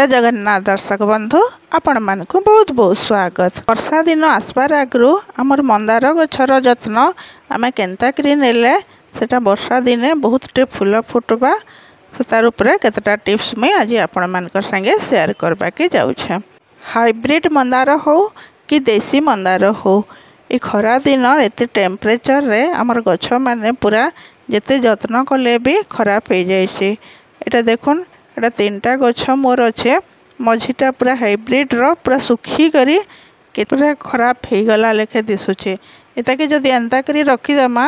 जय जगन्नाथ दर्शक बंधु आपण मानक बहुत बहुत स्वागत। वर्षा दिन आसबार आगु आमर मंदार गछर जत्न आम केन्ताकरी नेले सेटा वर्षा दिने बहुत टे फूल फुटबा से तार उपरे केतटा टिप्स मुई आज आपण मानक संगे शेयर करबा के जाउछे। हाइब्रिड मंदार हो कि देसी मंदार हो ये खरा दिन एते टेम्परेचर रे आमर गछ माने पूरा जेते जत्न कले भी खराब हो जाइए। एटा देखुन एटा तीनटा गछ मोर अच्छे मझीटा पूरा हाइब्रिड रो पूरा सुखी करी पूरा खराब हो गला लेखे दिशुचे। एताके जदि एंता करी रखीदेमा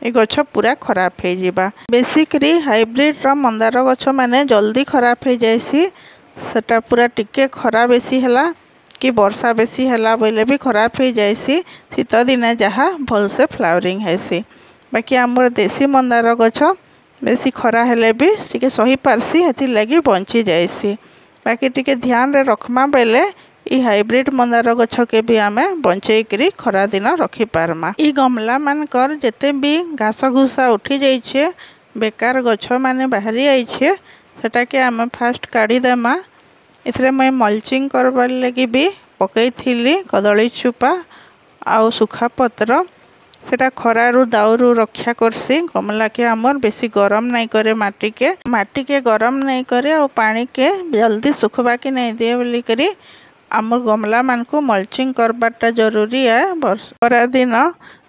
ये गछ पूरा खराब हो जावा। बेसिकली हाइब्रिड रो मंदार गछ माने जल्दी खराब हो जाइसी। सेटा पूरा टिके खरा बेसी हला कि वर्षा बेसी हला बोले भी खराब हो जाइसी। शीत दिने जहाँ भलसे फ्लावरिंग हेसी। बाकी आमर देसी मंदार गछ बेसी खरा हेले भी टिके सही पारसी हेति लगी बंची जाइसी। बाकी टिके ध्यान रे रखमा बेले ई हाइब्रिड मंदार गछ के भी आमे बंचई करी खरा दिन रखी पारमा। ई गमला मानकर जेते भी घास घुसा उठी जाइछे बेकार गछ माने बाहरी आइछे सेटा के आमे फास्ट काढ़ी देमा। इथरे मैं मल्चिंग करबार लगी भी पकई थिली कदली चुपा आउ सुखा पत्र सेटा खरारू दाउरू रक्षा करसी। गमला के आमर बेसी गरम नहीं करे माटी के गरम नहीं करे और पानी के जल्दी सुखबा के नहीं दिए बोली करी आमर गमला मान को मल्चिंग करबाटा जरूरी है। खरा दिन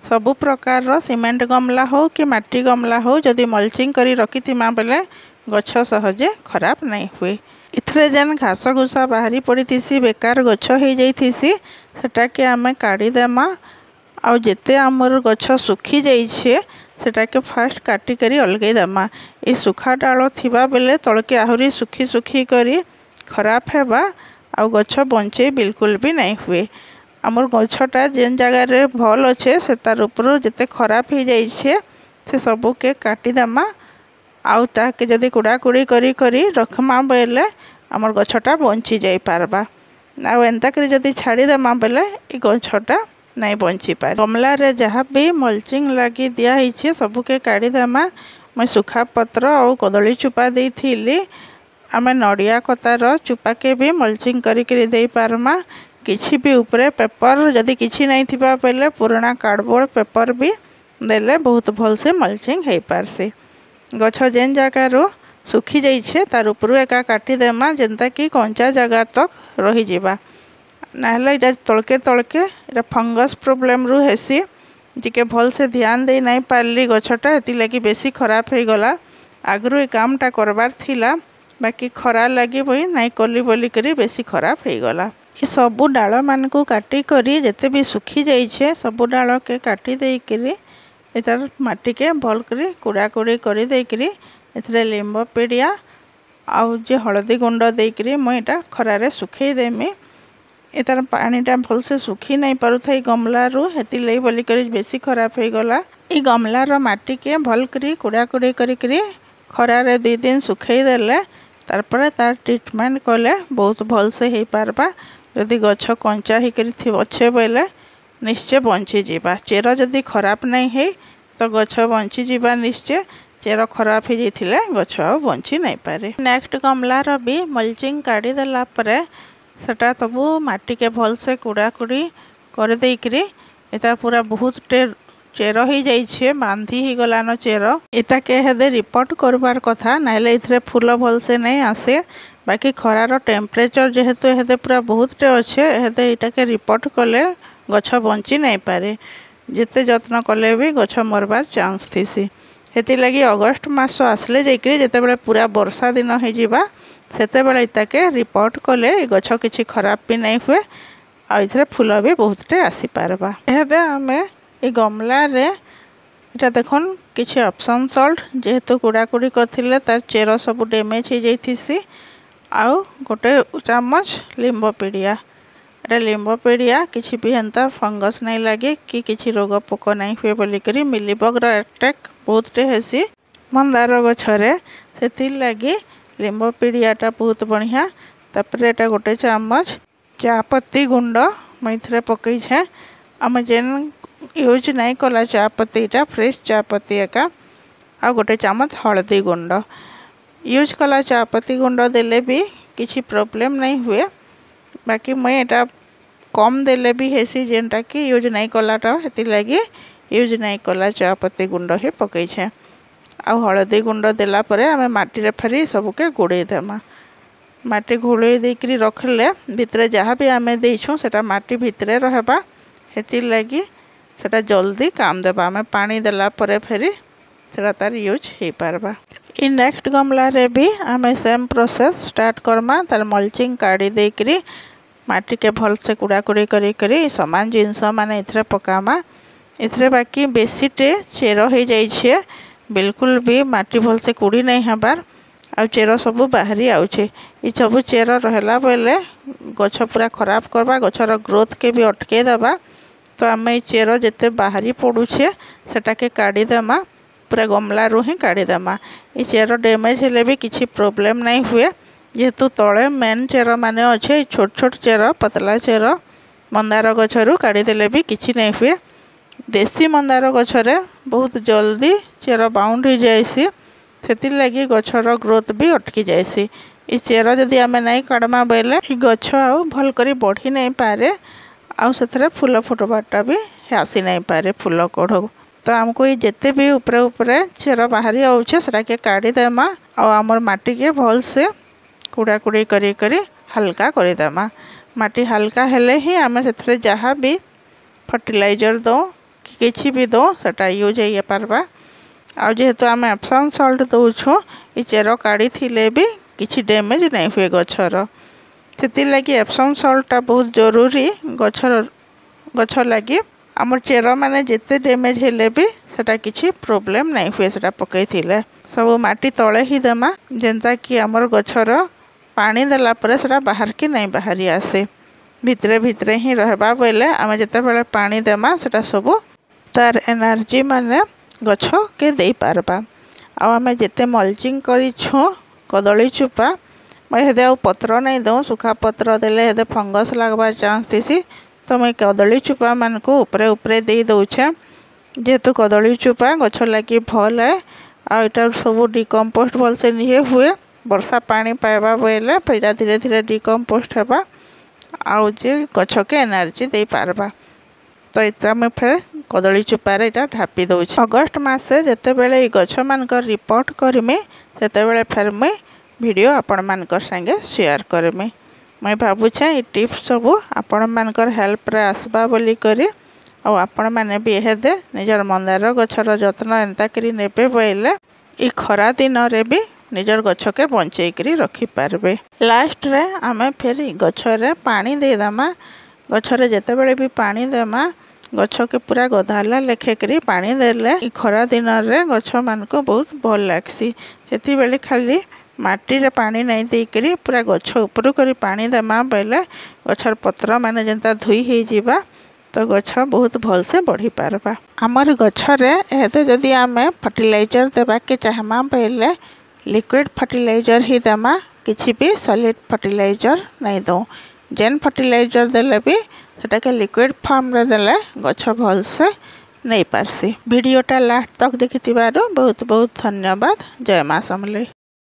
सबु प्रकार सीमेंट गमला हो कि माटी गमला हो जदि मल्चिंग करी रखी बेले गछ सहजे खराब नहीं हुए। इथरे जेन घास घुसा बाहरी पड़ी बेकार गछ हो जाइथिसी सेटा के आमे काढ़ी देमा। आउ जेते आमर गछ सुखी जाइछे सेटा के फास्ट काटी करी अलगई देमा। ये सुखा डाल थिबा बेले तलके आहुरी सुखी सुखी करी खराब हेबा आउ गछ बंचे बिल्कुल भी नहीं हुए। आमर गछटा जेन जगह रे भल अच्छे से तार ऊपर जेते खराब हो जाइछे से सबू के काटी देमा। आउ ताके जदि कुड़ाकुड़ी करी करी रखमा बेले आमर गछटा बंची जाई पारबा। आउ एंता करी जदि छाड़ी देमा बेले ई गछटा नहीं बंची पाए। गमला रे जहाँ भी मल्चिंग लगी दिया है सबू के काढ़ी देमा। मैं सुखा पत्र और कदली चुपा दे थी आम नड़िया कतार चुपा के भी मल्चिंग करी दे पारमा। किछि भी ऊपरे पेपर जदि किछि नहीं थिबा पहले पुराना कार्डबोर्ड पेपर भी देले बहुत भल से मल्चिंग हो पारसी। गछ जेन जगार सुखी जाइछे तार ऊपर एका काटी देमा जेनता कि कंचा जगह तक रही जिबा। नाहले इटा तलके तलके इटा फंगस प्रॉब्लम रु हेसी। जिके भल से ध्यान दे नहीं पारली गछटा हेति लगी बेसी खराब हो गला। आगरू ए कामटा करबार थिला बाकी खरा लगी बोई नहीं कली बोली करी बेसी खराब हो गला। ये सबू डाल मान को काटी करी जेते भी सुखी जाइछे सबू डाल के काटी दे करी इतार माटी के भल करी कुड़ाकुड़ी करी दे करी इथरे लिंब पेड़िया आउ जे हलदी गुंड दे करी मुई इटा खरारे सुखई देमी। इतार पानीटा भल से सुखी नहीं पारू था गमलारू हेति लई बोली करी बेसी खराब हो गला। ई गमलार माटी के भल करी कुड़ाकुड़ी करी खरारे 2 दिन सुखई देले तारपरे तार ट्रीटमेंट कले बहुत भल से हो पारबा। जदि गछ कंचा ही करी थी अच्छे बोले निश्चय बंची जीवा। चेर जदि खराब नहीं है तो गछ बंची जीवा निश्चय। चेर खराब हो जाइथिले गछ आ बंची नहीं पारे। नेक्स्ट गमलार भी मल्चिंग काढ़ी देला परे सेटा सबू माटी के भल से कुड़ाकुड़ी कर देकरी एता पूरा बहुत टे चेर हो जाइछे बांधी ही गलानो चेर। एता के हेदे रिपोर्ट करबार कथा नाइले इथरे फूल भल से नहीं आसे। बाकी खरार टेम्परेचर जेहेतु हेदे पूरा बहुत टे अच्छे हेदे इटा के रिपोर्ट कले गछ बंची नहीं पारे। जिते जत्न कले भी गछ मरबार चांस थीसी। हेति लगी अगस्ट मास आसले जाइकरी जेते बेले पूरा वर्षा दिन हो जिबा सेते बेले इताके रिपोर्ट कले गछ किछि खराब भी नहीं हुए आ इथरे फूल भी बहुत टे आसी पारबा। एहदे आमे ए गमला रे इटा देखन किछि ऑप्शन सॉल्ट जेहेतु कुड़ाकुड़ी करथिले तार चेर सब डैमेज हो जाइथिसी। आउ गोटे चामच लिंब पेड़िया एटा लिंब पेड़िया किछि भी एंता फंगस नहीं लगे कि किछि रोग पोक नहीं हुए बोली करी मिलीबग अटैक बहुत टे हेसी मंदार गछरे सेति लगी लिंब पीड़ियाटा बहुत बढ़िया। तापर एटा गोटे चामच चापत्ती गुंड मैं पकई छे। आम जेन यूज नहीं कला चापत्तीटा फ्रेश चापत्ती एका आ गोटे चामच हलदी गुंड यूज कला चापत्ती गुंड देले भी किसी प्रॉब्लम नहीं हुए। बाकी मैं एटा कम देले भी हेसी जेनटा कि यूज नहीं कलाटा हेती लगी यूज नहीं कला चापत्ती गुंड ही पकई छे। आ हलदी गुंड देला परे आमे माटी रे फेरी सबके गोड़े देमा। माटी घोड़े देकरी रखले भितरे जहाँ भी आमे देइछू सेटा माटी भितरे रहबा हेती लगी सेटा जल्दी काम देबा। आमे पानी देला परे फेरी सेटा तार यूज हे पारबा। इ नेक्स्ट गमला रे भी आमे सेम प्रोसेस स्टार्ट करमा। तार मल्चिंग काढ़ी देकरी माटी के भल से कुड़ाकुड़ी करी करी समान जिनस माने इथरे पकामा। इथरे बाकी बेसी टे चेर हो जाइछे, बिल्कुल भी माटी भल से कुड़ी नहीं हबार आ चेर सब बाहरी आउछे। इ सब चेर रहला बेले गछ पूरा खराब करबा, गछर ग्रोथ के भी अटके देबा। तो आमे इ चेर जेते बाहरी पड़ुछे सेटा के काढ़ी देमा, पूरा गमला रू ही काढ़ी देमा। इ चेर डैमेज हेले भी किसी प्रॉब्लम नहीं हुए जेहेतु तले मेन चेर माने अच्छे। छोट छोट चेर पतला चेर मंदार गछरू काढ़ी देले भी किसी नहीं हुए। देसी मंदार गछरे बहुत जल्दी चेर बाउंड हो जाएसी, सेति लगी गछर ग्रोथ भी अटकी जाएसी। इ चेर जदि आमे नहीं काढ़मा बेले इ गछ आउ भल करी बढ़ी नहीं पारे, आउ सेथरे फूल फुटबाटा भी आसी नहीं पारे फूल कढ़। तो आमको ये जेते भी ऊपरे ऊपरे चेर बाहरी आउछे सेटा के काढ़ी देमा आउ आमर माटी के भल से कुड़ाकुड़ी करी करी हल्का करी देमा। माटी हल्का हेले ही आमे सेथरे जहाँ भी फर्टिलाइजर दो कि किछि भी दो सेटा यूज हो पारबा। आ जेहेतु आमे एप्सम सल्ट दउछु इ चेर काढ़ी थिले भी किछि डैमेज नहीं हुए गछर, सेति लगी एप्सम सल्टटा बहुत जरूरी गछ लगी। आमर चेर माने जेते डैमेज हेले भी सेटा किछि प्रॉब्लम नहीं हुए। सेटा पकई थिले सब माटी तले ही देमा जेंता कि आमर गछर पानी देला परे सेटा बाहर के नहीं बाहरी आसे, भितरे भितरे ही रहबा बेले आमे जेते बेले पानी देमा सेटा सब तार एनर्जी माने गछ के दे पारबा। आ आमे जेते मल्चिंग करिछु कदली चुपा मैं हेदे आ पत्र नहीं दऊँ, सुखा पत्र देले हेदे फंगस लगवार चांस थीसी। तो मैं कदली चुपा मान को ऊपरे ऊपरे दे दउछे जेहेतु कदली चुपा गछ लगी भल है। आ इटा सब डिकम्पोस्ट भल से नहीं हुए, वर्षा पानी पाइबा बेले फिर धीरे धीरे डिकम्पोस्ट हेबा आउ जे गछ के एनर्जी दे पारबा। तो इतना मैं फिर कदली चुपारे इटा ढापी दउछे। अगस्ट मासे जेते बेले इ गछ मानकर रिपोर्ट करमी सेते बेले फिर मैं वीडियो आपण मानकर संगे शेयर करमी। मैं भावुछे इ टिप्स सब आपण मानकर हेल्प रे आसबा बोली करी आ आपण माने भी हेदे निजर मंदार गछर जत्न एंता करी नेबे बोइले इ खरा दिन रे भी निजर गछ के बंचई करी रखी पारबे। लास्ट रे आमे फिर गछरे पानी दे दमा। गछरे जेते बेले भी पानी देमा गछ के पूरा गधाला लेखे करी पानी देले इ खरा दिन रे गछ मान को बहुत भल लागसी। सेति बेले खाली माटी रे पानी नहीं दे करी पूरा गछ ऊपर करी पानी देमा बेले गछर पत्र माने जेंता धुई हे जीवा तो गछ बहुत भल से बढ़ी पारबा। हमर गछरे एते जदि आमे फर्टिलाइजर देबा के चाहमा बेले लिक्विड फर्टिलाइजर ही देमा, किछि भी सॉलिड फर्टिलाइजर नहीं दो। जेन फर्टिलाइजर देले भी सेटा के लिक्विड फॉर्म रे देले गछ भल से नहीं पारसी। वीडियोटा लास्ट तक देखिथिबारो बहुत बहुत धन्यवाद। जय मां समलेई।